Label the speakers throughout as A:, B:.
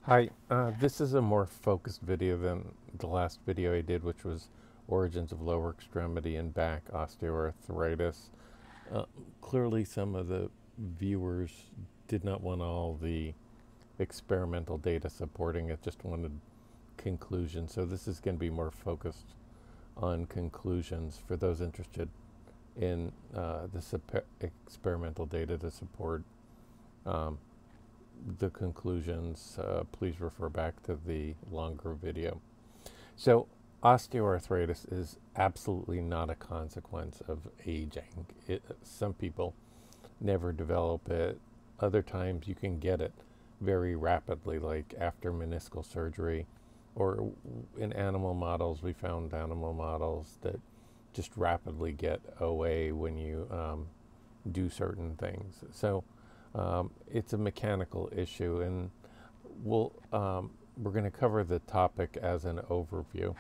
A: Hi, this is a more focused video than the last video I did, which was origins of lower extremity and back osteoarthritis. Uh, Clearly, some of the viewers did not want all the experimental data supporting it, just wanted conclusions. So this is going to be more focused on conclusions for those interested in experimental data to support um, the conclusions. Please refer back to the longer video. So osteoarthritis is absolutely not a consequence of aging. Some people never develop it. Other times you can get it very rapidly, like after meniscal surgery, or in animal models, we found animal models that just rapidly get OA when you do certain things. So it's a mechanical issue, and we're going to cover the topic as an overview.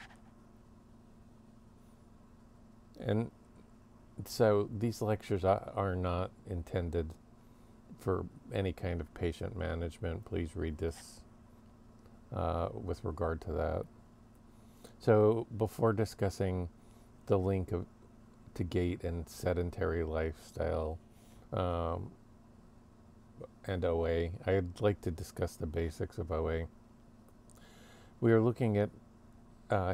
A: And so these lectures are not intended for any kind of patient management. Please read this with regard to that. So before discussing the link to GAIT and sedentary lifestyle and OA, I'd like to discuss the basics of OA. We are looking at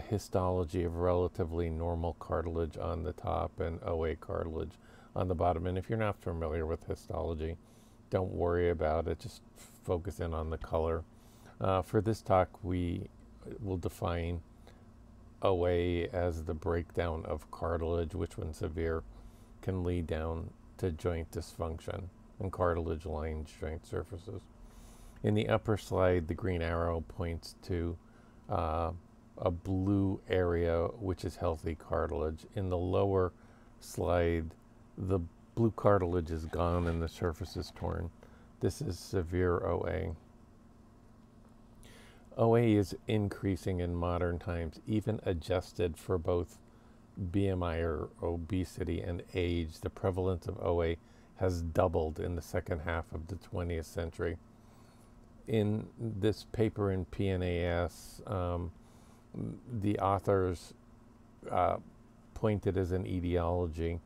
A: histology of relatively normal cartilage on the top and OA cartilage on the bottom. And if you're not familiar with histology, don't worry about it, just focus in on the color. For this talk, we will define OA as the breakdown of cartilage, which when severe can lead down to joint dysfunction and cartilage-lined joint surfaces. In the upper slide, the green arrow points to a blue area, which is healthy cartilage. In the lower slide, the blue cartilage is gone and the surface is torn. This is severe OA. OA is increasing in modern times, even adjusted for both BMI or obesity and age. The prevalence of OA has doubled in the second half of the 20th century. In this paper in PNAS, the authors pointed as an etiology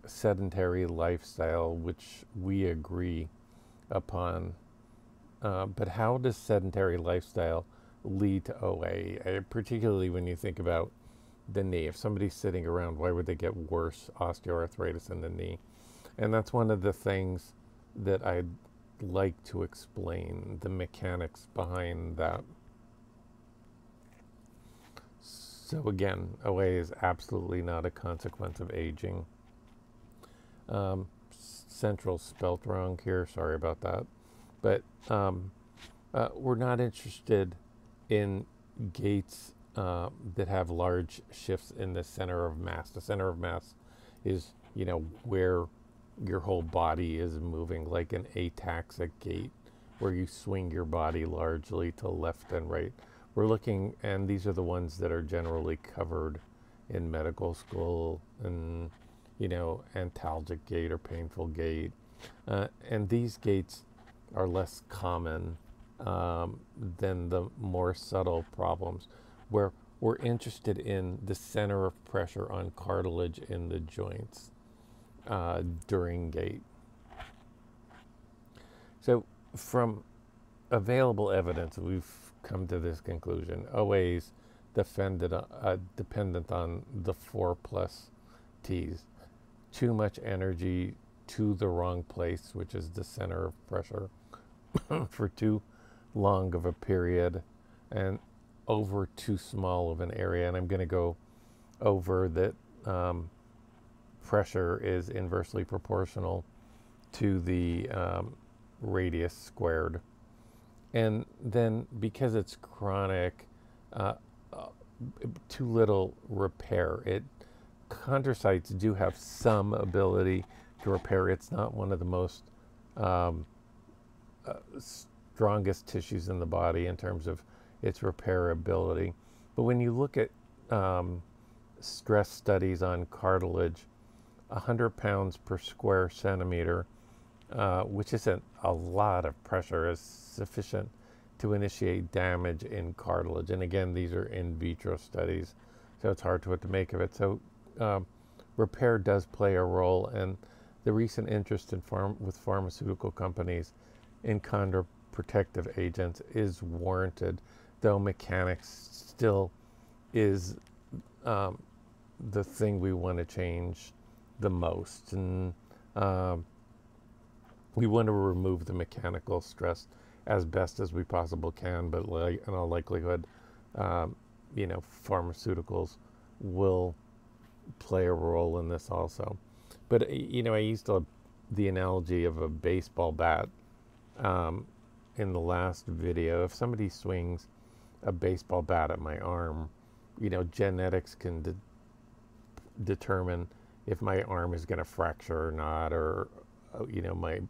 A: sedentary lifestyle, which we agree upon. But how does sedentary lifestyle lead to OA, particularly when you think about the knee? If somebody's sitting around, why would they get worse osteoarthritis in the knee? And that's one of the things that I'd like to explain, the mechanics behind that. So again, OA is absolutely not a consequence of aging. Central spelt wrong here, sorry about that. But we're not interested in gaits that have large shifts in the center of mass. The center of mass is, where your whole body is moving, like an ataxic gait, where you swing your body largely to left and right. We're looking, and these are the ones that are generally covered in medical school, and antalgic gait or painful gait. And these gaits are less common than the more subtle problems, where we're interested in the center of pressure on cartilage in the joints during gait. So from available evidence, we've come to this conclusion. OA is dependent on the 4+ T's. Too much energy to the wrong place, which is the center of pressure, for too long of a period, and over too small of an area. And I'm going to go over that pressure is inversely proportional to the radius squared. And then because it's chronic, too little repair. Chondrocytes do have some ability to repair. It's not one of the most strongest tissues in the body in terms of its repairability. But when you look at stress studies on cartilage, 100 pounds per square centimeter, which isn't a lot of pressure, is sufficient to initiate damage in cartilage. And again, these are in vitro studies, so it's hard to what to make of it. So repair does play a role, and the recent interest in with pharmaceutical companies in chondroprotective agents is warranted, though mechanics still is the thing we want to change the most. And we want to remove the mechanical stress as best as we possibly can, but in all likelihood, pharmaceuticals will play a role in this also. But, I used the analogy of a baseball bat in the last video. If somebody swings a baseball bat at my arm, genetics can determine if my arm is going to fracture or not, or, my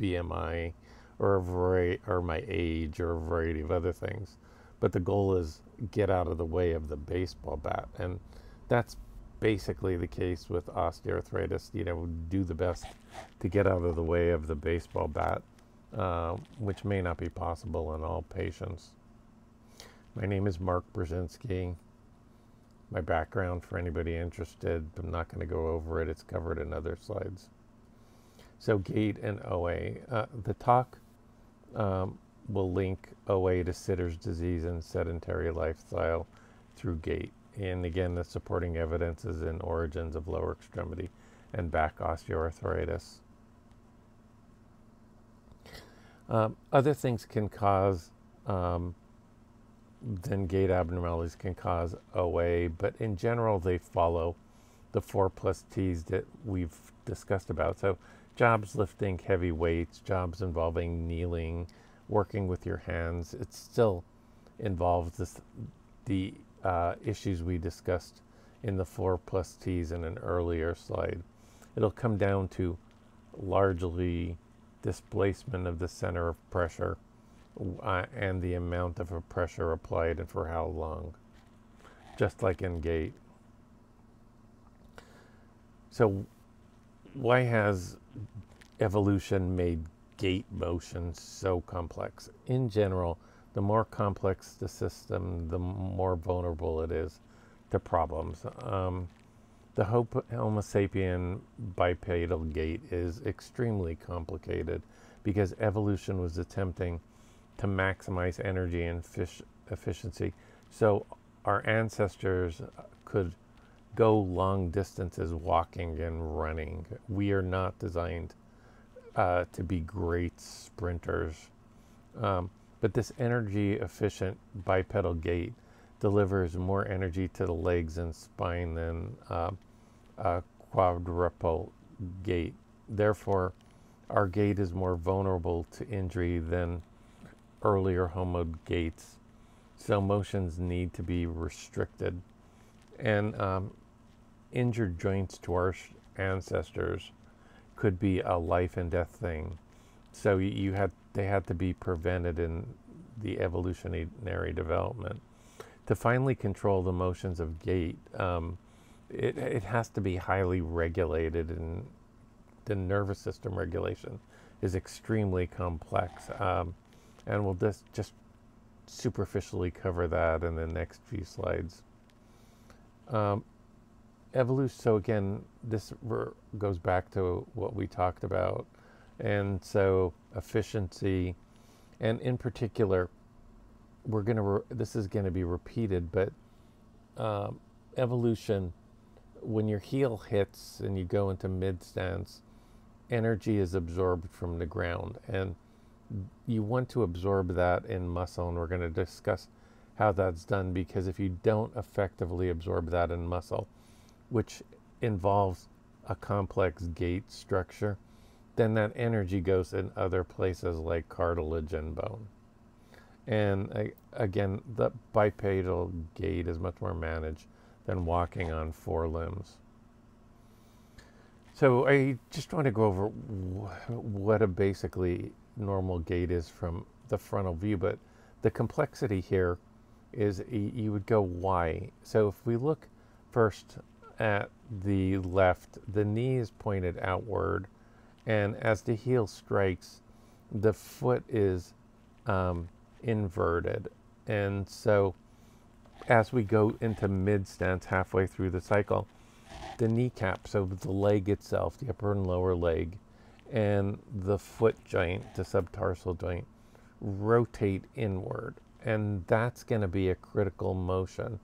A: BMI, or my age, or a variety of other things. But the goal is get out of the way of the baseball bat. And that's basically the case with osteoarthritis. Do the best to get out of the way of the baseball bat, which may not be possible in all patients. My name is Mark Brezinski. My background, for anybody interested, I'm not going to go over it. It's covered in other slides. So GAIT and OA. The talk will link OA to Sitter's disease and sedentary lifestyle through GAIT. And again, the supporting evidence is in origins of lower extremity and back osteoarthritis. Other things can cause, then GAIT abnormalities can cause OA, but in general, they follow the 4+ T's that we've discussed about. So jobs lifting heavy weights, jobs involving kneeling, working with your hands, it still involves the issues we discussed in the 4+ T's in an earlier slide. It'll come down to largely displacement of the center of pressure and the amount of a pressure applied and for how long, just like in GAIT. So why has evolution made GAIT motion so complex? In general, the more complex the system, the more vulnerable it is to problems. The Homo sapien bipedal gait is extremely complicated because evolution was attempting to maximize energy and efficiency. So our ancestors could go long distances walking and running. We are not designed to be great sprinters. But this energy efficient bipedal gait delivers more energy to the legs and spine than a quadrupedal gait. Therefore, our gait is more vulnerable to injury than earlier Homo gaits. So motions need to be restricted. And injured joints to our ancestors could be a life and death thing. So they had to be prevented in the evolutionary development. To finally control the motions of gait, it has to be highly regulated, and the nervous system regulation is extremely complex. And we'll just superficially cover that in the next few slides. Evolution, so again, this goes back to what we talked about. And so efficiency, and in particular, this is going to be repeated, but evolution, when your heel hits and you go into mid stance, energy is absorbed from the ground, and you want to absorb that in muscle, and we're going to discuss how that's done, because if you don't effectively absorb that in muscle, which involves a complex gait structure, then that energy goes in other places like cartilage and bone. And again, the bipedal gait is much more managed than walking on 4 limbs. So I just want to go over what a basically normal gait is from the frontal view, but the complexity here is you would go why. So if we look first at the left, the knee is pointed outward, and as the heel strikes, the foot is inverted. And so as we go into mid stance halfway through the cycle, the kneecap, so the leg itself, the upper and lower leg, and the foot joint, the subtarsal joint, rotate inward. And that's going to be a critical motion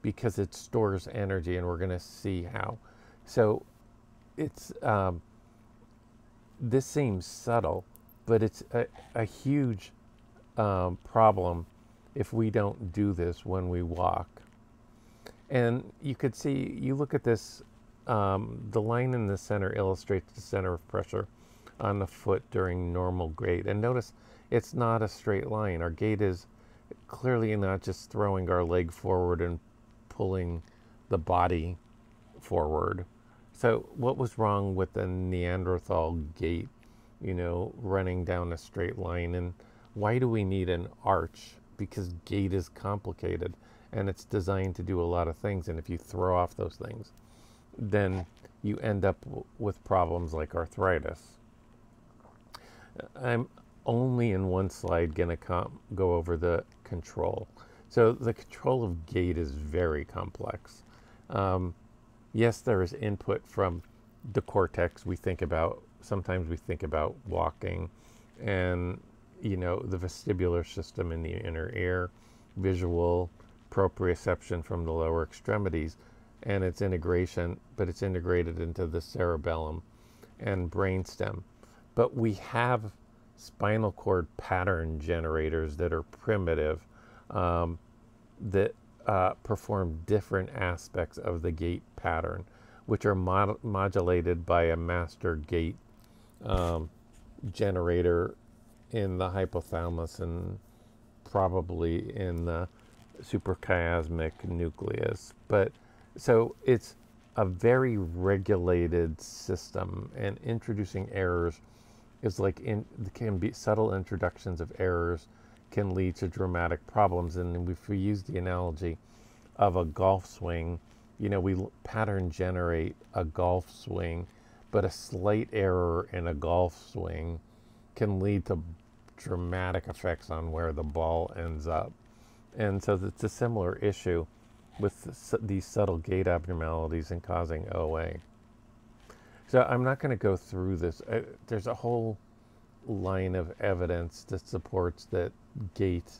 A: because it stores energy, and we're going to see how. So it's this seems subtle, but it's a huge problem if we don't do this when we walk. And you could see, you look at this, the line in the center illustrates the center of pressure on the foot during normal gait. And notice it's not a straight line. Our gait is clearly not just throwing our leg forward and pulling the body forward. So what was wrong with the Neanderthal gait, running down a straight line? And why do we need an arch? Because gait is complicated and it's designed to do a lot of things. And if you throw off those things, then you end up with problems like arthritis. I'm only in one slide going to go over the control. So the control of gait is very complex. Yes, there is input from the cortex. Sometimes we think about walking, and the vestibular system in the inner ear, visual, proprioception from the lower extremities, and its integration, but it's integrated into the cerebellum and brainstem. But we have spinal cord pattern generators that are primitive, that perform different aspects of the gait pattern, which are modulated by a master gait generator in the hypothalamus and probably in the suprachiasmatic nucleus. But so it's a very regulated system, and introducing errors is can be subtle introductions of errors can lead to dramatic problems. And if we use the analogy of a golf swing, we pattern generate a golf swing, but a slight error in a golf swing can lead to dramatic effects on where the ball ends up. And so it's a similar issue with these subtle gait abnormalities and causing OA. So I'm not going to go through this. There's a whole line of evidence that supports that gait,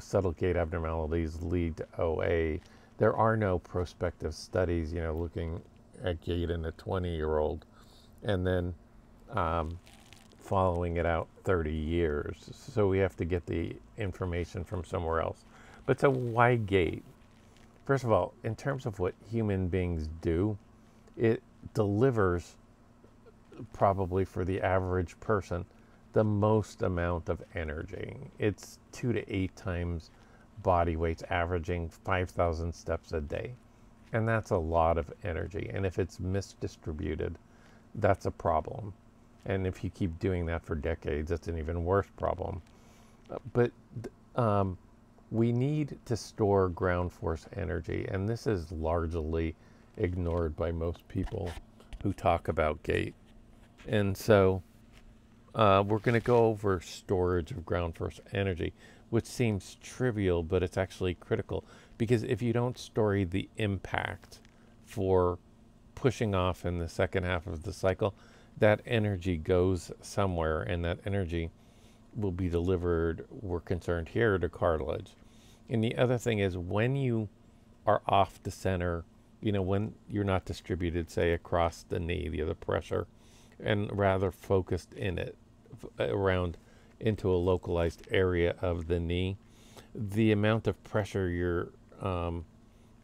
A: subtle gait abnormalities lead to OA. There are no prospective studies, looking at gait in a 20-year-old and then following it out 30 years. So we have to get the information from somewhere else. But so why gait? First of all, in terms of what human beings do, it delivers, probably for the average person, the most amount of energy. It's 2 to 8 times body weights, averaging 5,000 steps a day. And that's a lot of energy. And if it's misdistributed, that's a problem. And if you keep doing that for decades, that's an even worse problem. But we need to store ground force energy. And this is largely ignored by most people who talk about gait. And so we're going to go over storage of ground force energy, which seems trivial, but it's actually critical. Because if you don't store the impact for pushing off in the second half of the cycle, that energy goes somewhere, and that energy will be delivered, we're concerned here, to cartilage. And the other thing is, when you are off the center, when you're not distributed, say, across the knee, the other pressure, and rather focused in it, around into a localized area of the knee, the amount of pressure you're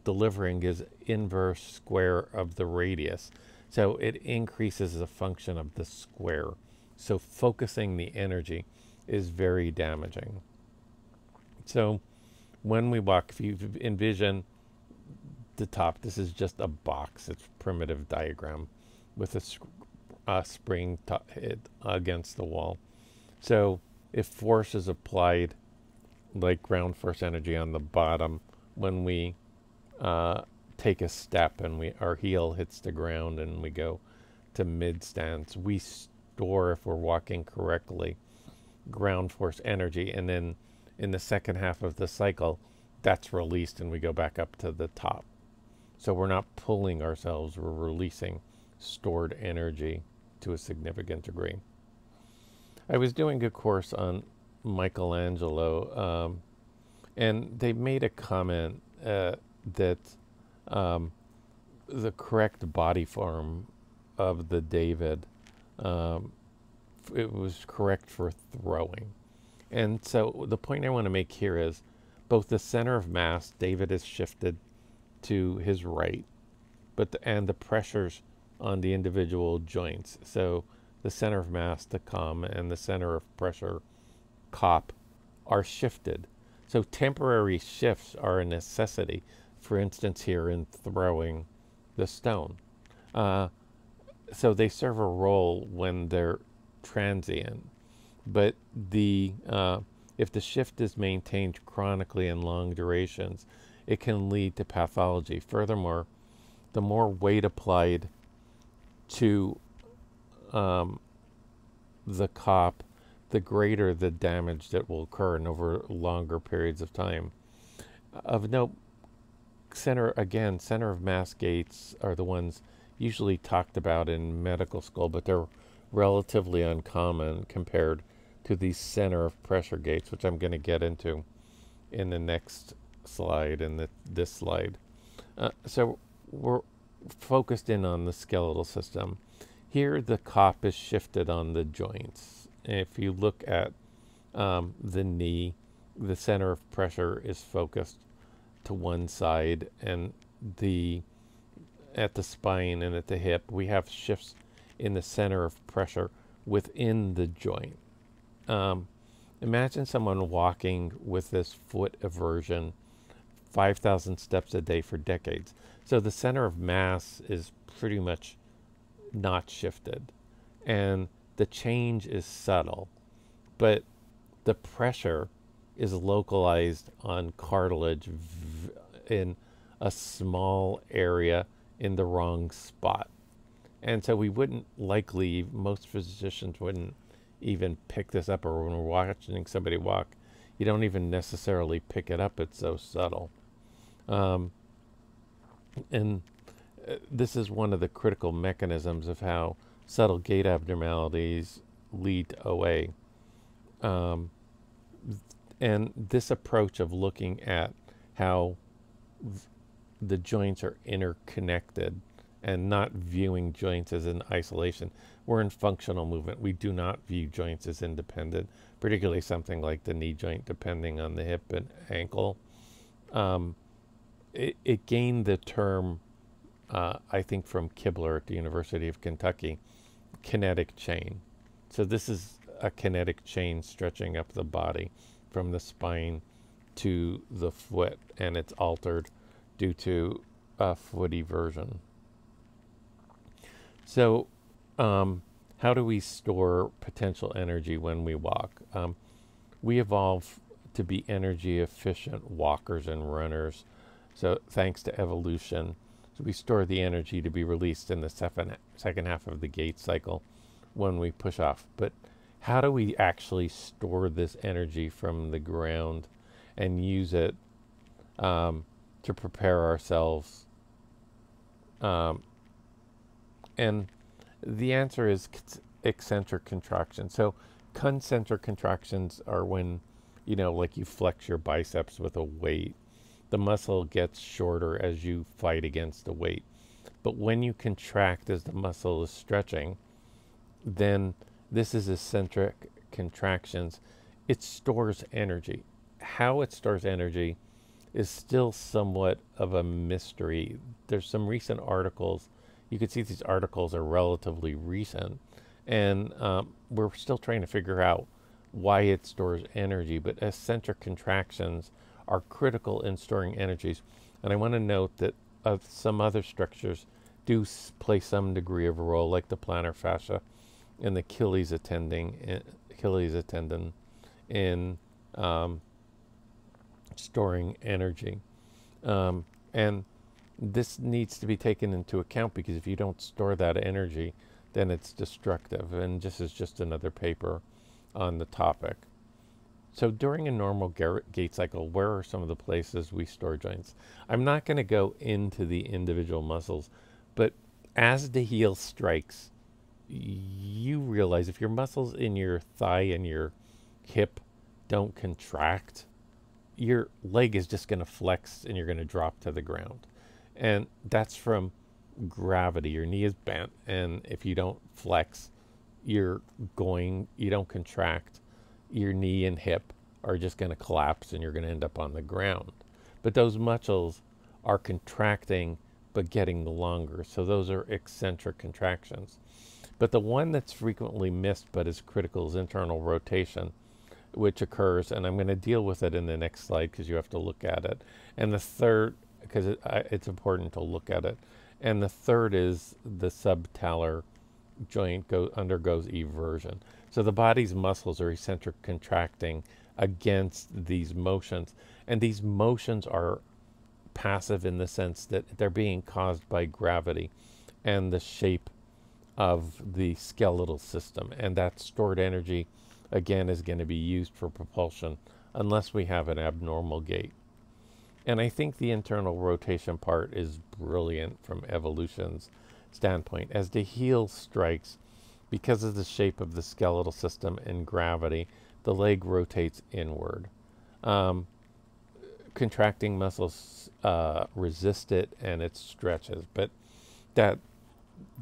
A: delivering is inverse square of the radius. So it increases as a function of the square. So focusing the energy is very damaging. So when we walk, if you envision the top, this is just a box. It's a primitive diagram with a spring against the wall. So if force is applied, like ground force energy on the bottom, when we take a step and our heel hits the ground and we go to mid stance, we store, if we're walking correctly, ground force energy, and then in the second half of the cycle, that's released and we go back up to the top. So we're not pulling ourselves, we're releasing stored energy to a significant degree. I was doing a course on Michelangelo, and they made a comment that the correct body form of the David, it was correct for throwing. And so the point I want to make here is both the center of mass, David is shifted to his right, and the pressures on the individual joints. So the center of mass, the com, and the center of pressure, cop, are shifted. So temporary shifts are a necessity. For instance, here in throwing the stone. So they serve a role when they're transient. But if the shift is maintained chronically in long durations, it can lead to pathology. Furthermore, the more weight applied to the cop, the greater the damage that will occur and over longer periods of time. Of note, center of mass gaits are the ones usually talked about in medical school, but they're relatively uncommon compared to these center of pressure gaits, which I'm going to get into in the next slide and this slide. So we're focused in on the skeletal system. Here the cop is shifted on the joints. If you look at the knee, the center of pressure is focused to one side, and at the spine and at the hip, we have shifts in the center of pressure within the joint. Imagine someone walking with this foot eversion 5,000 steps a day for decades. So the center of mass is pretty much not shifted, and the change is subtle, but the pressure is localized on cartilage in a small area in the wrong spot. And so most physicians wouldn't even pick this up, or when we're watching somebody walk, you don't even necessarily pick it up, it's so subtle. And this is one of the critical mechanisms of how subtle gait abnormalities lead to OA. And this approach of looking at how the joints are interconnected and not viewing joints as in isolation. We're in functional movement. We do not view joints as independent, particularly something like the knee joint, depending on the hip and ankle. It gained the term, I think, from Kibler at the University of Kentucky, kinetic chain. So this is a kinetic chain stretching up the body from the spine to the foot, and it's altered due to foot eversion. So how do we store potential energy when we walk? We evolve to be energy efficient walkers and runners. So thanks to evolution, so we store the energy to be released in the second half of the gait cycle when we push off. But how do we actually store this energy from the ground and use it to prepare ourselves? And the answer is eccentric contraction. So concentric contractions are when, like you flex your biceps with a weight. The muscle gets shorter as you fight against the weight. But when you contract as the muscle is stretching, then this is eccentric contractions. It stores energy. How it stores energy is still somewhat of a mystery. There's some recent articles. You can see these articles are relatively recent, and we're still trying to figure out why it stores energy, but eccentric contractions are critical in storing energies. And I want to note that some other structures do play some degree of a role, like the plantar fascia and the Achilles tendon in storing energy. And this needs to be taken into account, because if you don't store that energy, then it's destructive. And this is just another paper on the topic. So during a normal gait cycle, where are some of the places we store joints? I'm not going to go into the individual muscles, but as the heel strikes, you realize if your muscles in your thigh and your hip don't contract, your leg is just going to flex and you're going to drop to the ground. And that's from gravity. Your knee is bent, and if you don't flex, you don't contract, your knee and hip are just going to collapse and you're going to end up on the ground. But those muscles are contracting but getting longer. So those are eccentric contractions. But the one that's frequently missed but is critical is internal rotation, which occurs, and I'm going to deal with it in the next slide because you have to look at it. And the third, because it's important to look at it. And the third is the subtalar joint undergoes eversion. So the body's muscles are eccentric contracting against these motions. And these motions are passive in the sense that they're being caused by gravity and the shape of the skeletal system. And that stored energy, again, is going to be used for propulsion unless we have an abnormal gait. And I think the internal rotation part is brilliant from evolution's standpoint. As the heel strikes, because of the shape of the skeletal system and gravity, the leg rotates inward. Contracting muscles resist it and it stretches, but that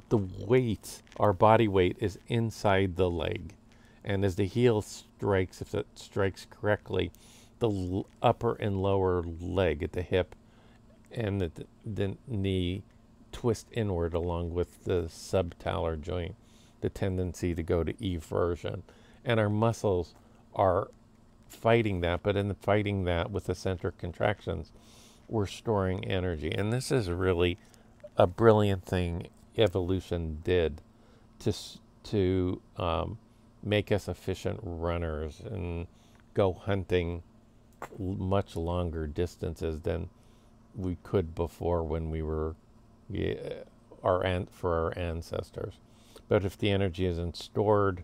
A: the weight, our body weight, is inside the leg. And as the heel strikes, if it strikes correctly, the upper and lower leg at the hip and the knee twist inward along with the subtalar joint, the tendency to go to eversion. And our muscles are fighting that, but in fighting that with eccentric contractions, we're storing energy. And this is really a brilliant thing evolution did to make us efficient runners and go hunting much longer distances than we could before when we were for our ancestors. But if the energy isn't stored,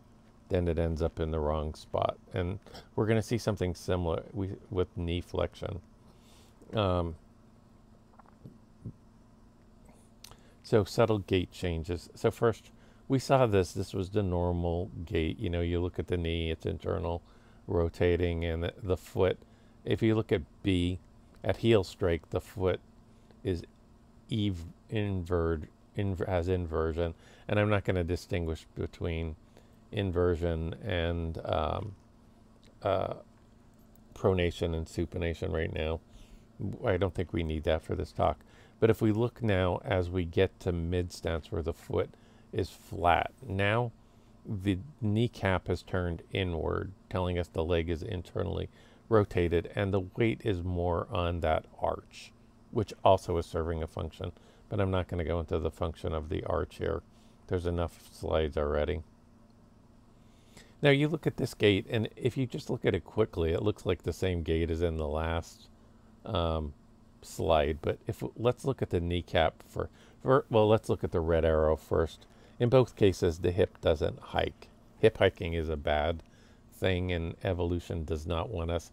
A: then it ends up in the wrong spot. And we're going to see something similar with knee flexion. So subtle gait changes. So first, we saw this. This was the normal gait. You know, you look at the knee, it's internal rotating, and the foot. If you look at B, at heel strike, the foot is has inversion. And I'm not going to distinguish between inversion and pronation and supination right now. I don't think we need that for this talk. But if we look now as we get to mid stance where the foot is flat, now the kneecap has turned inward, telling us the leg is internally rotated, and the weight is more on that arch, which also is serving a function. But I'm not going to go into the function of the arch here. There's enough slides already. Now you look at this gait, and if you just look at it quickly, it looks like the same gait as in the last slide. But let's look at the kneecap well, let's look at the red arrow first. In both cases, the hip doesn't hike. Hip hiking is a bad thing, and evolution does not want us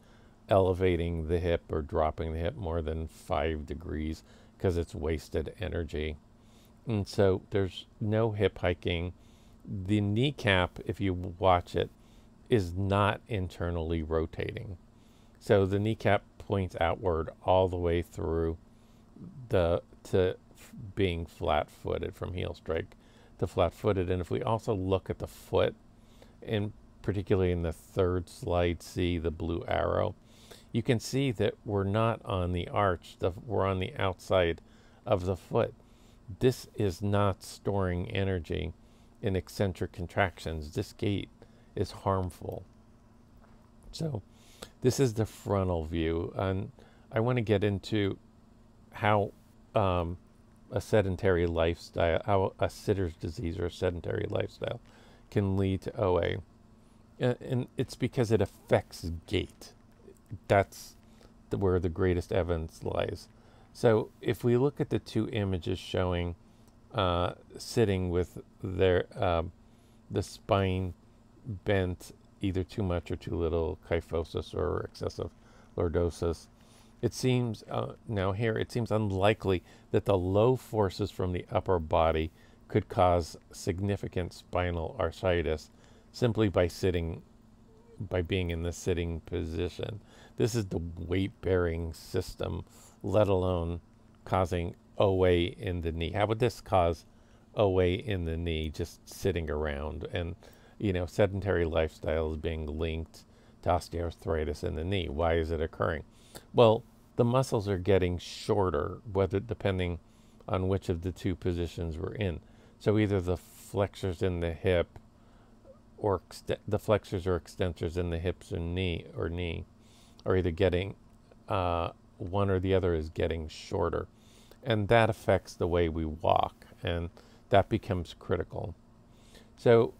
A: elevating the hip or dropping the hip more than 5 degrees because it's wasted energy. And so there's no hip hiking. The kneecap, if you watch it, is not internally rotating. So the kneecap points outward all the way through to being flat-footed, from heel strike to flat-footed. And if we also look at the foot, and particularly in the third slide, see the blue arrow, you can see that we're not on the arch, we're on the outside of the foot. This is not storing energy in eccentric contractions. This gait is harmful. So this is the frontal view, and I want to get into how a sedentary lifestyle, how a sitter's disease or a sedentary lifestyle can lead to OA. And it's because it affects gait. That's where the greatest evidence lies. So if we look at the two images showing sitting with the spine bent either too much or too little kyphosis or excessive lordosis. It seems, now here, it seems unlikely that the low forces from the upper body could cause significant spinal arthritis simply by being in the sitting position. This is the weight-bearing system, let alone causing OA in the knee. How would this cause OA in the knee just sitting around? And, sedentary lifestyle is being linked to osteoarthritis in the knee. Why is it occurring? Well, the muscles are getting shorter, depending on which of the two positions we're in. So either the flexors in the hip or the flexors or extensors in the hips or knee are either getting, one or the other is getting shorter. And that affects the way we walk, and that becomes critical. So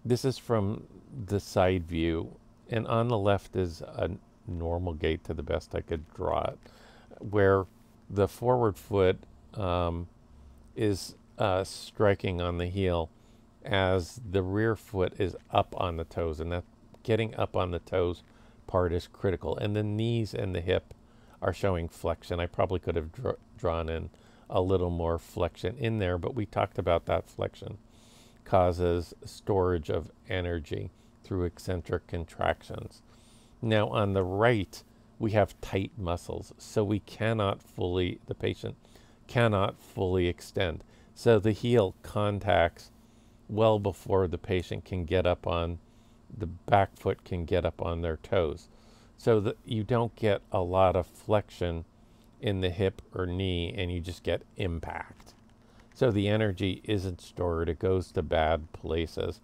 A: this is from the side view, and on the left is a normal gait to the best I could draw it, where the forward foot is striking on the heel as the rear foot is up on the toes, and that getting up on the toes part is critical. And the knees and the hip are showing flexion. I probably could have drawn in a little more flexion in there, but we talked about that flexion causes storage of energy through eccentric contractions. Now on the right, we have tight muscles, so the patient cannot fully extend. So the heel contacts well before the patient can get up on, the back foot can get up on their toes. So that you don't get a lot of flexion in the hip or knee, and you just get impact. So the energy isn't stored, it goes to bad places.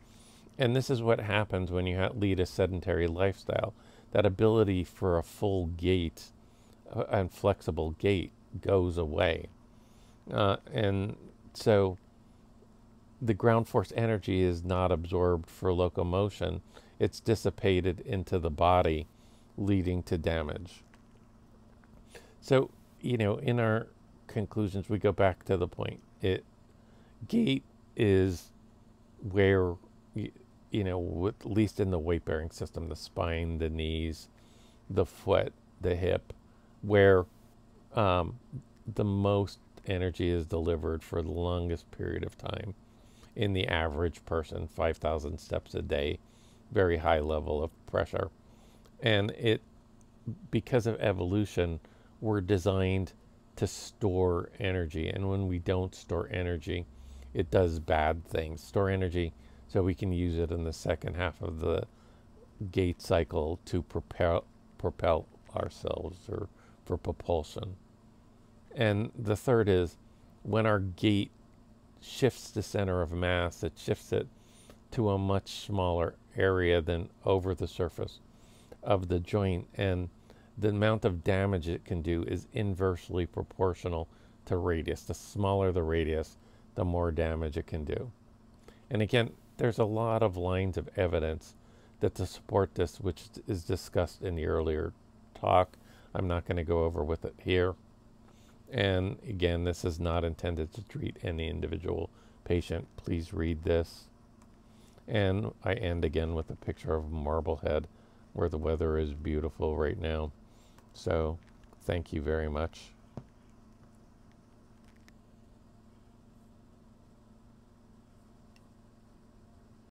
A: And this is what happens when you lead a sedentary lifestyle. That ability for a full gait and flexible gait goes away. And so the ground force energy is not absorbed for locomotion. It's dissipated into the body, leading to damage. So, in our conclusions, we go back to the point. Gait is where, at least in the weight-bearing system, the spine, the knees, the foot, the hip, where the most energy is delivered for the longest period of time. In the average person, 5,000 steps a day, very high level of pressure. And because of evolution, we're designed to store energy. And when we don't store energy, it does bad things. Store energy so we can use it in the second half of the gait cycle to propel ourselves, or for propulsion. And the third is, when our gait shifts the center of mass, it shifts it to a much smaller area than over the surface of the joint, and the amount of damage it can do is inversely proportional to radius. The smaller the radius, the more damage it can do. And again, there's a lot of lines of evidence that to support this, which is discussed in the earlier talk. I'm not going to go over with it here. And again, this is not intended to treat any individual patient. Please read this. And I end again with a picture of Marblehead, where the weather is beautiful right now. So thank you very much.